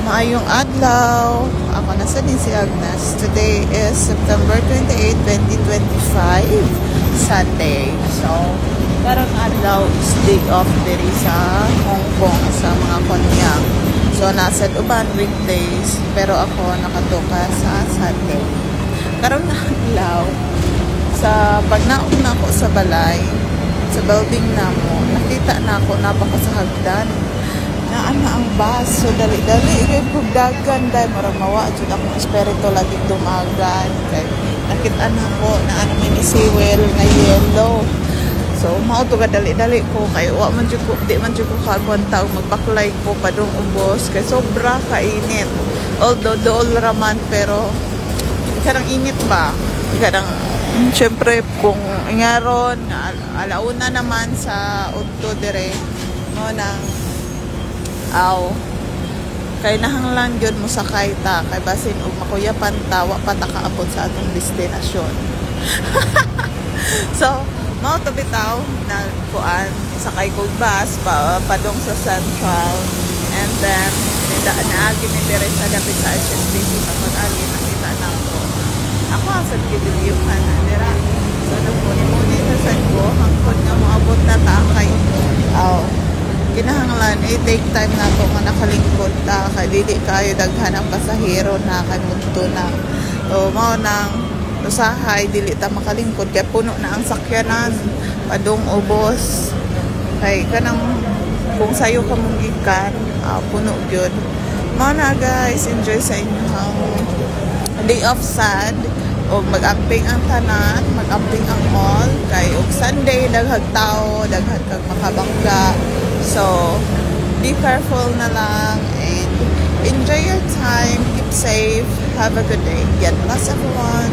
Maayong adlaw. Ako nasa din si Agnes. Today is September 28, 2025, Sunday. So, karang adlaw is day off diri sa Hong Kong sa mga konyang. So, nasa uban weekdays, pero ako nakatuka sa Sunday. Karang adlaw, sa pagnaog na ako sa balay, sa building na mo, nakita na ako napako sa hagdan. Ana ang bus, so dali-dali kay pugdagan dahil marang mawa jud akong espiritu lagi dumagan kay nakita na ko na ano mini siwel nga yellow. So mao to ka dali-dali ko kay wa man jud ko di man jud ko kagwan taog magbaklay ko padung ubos kay sobra ka init. Although dool raman pero karang init ba? Karang syempre kung ingaron alauna naman sa udto dire mo nang kay nahanglan yun mo sakay ta kay basin og makuyapan tawa pa ta kaabot sa atong destinasyon. So mao to bitaw na kuan sakay kog bus padong sa Central and then naagi ni dire sa dapit sa HSBC pag-agi nakita na ako sa kidiyuhan na dira. So nagmuni-muni sa sad ko hangtod nga moabot na ta kay kinahanglan take time na to nga nakalingkod ta kay dili kayo daghan ang pasahero na kay mudto na so mao nang usahay dili ta makalingkod kay puno na ang sakyanan padung ubos kay kanang kung sayo ka mong gikan puno gyud mao na guys. Enjoy sa inyong day off sad o mag-amping ang tanan, mag-amping ang mall kay og Sunday daghag tao daghag kag makabangga. So, be careful na lang and enjoy your time. Keep safe. Have a good day. God bless everyone.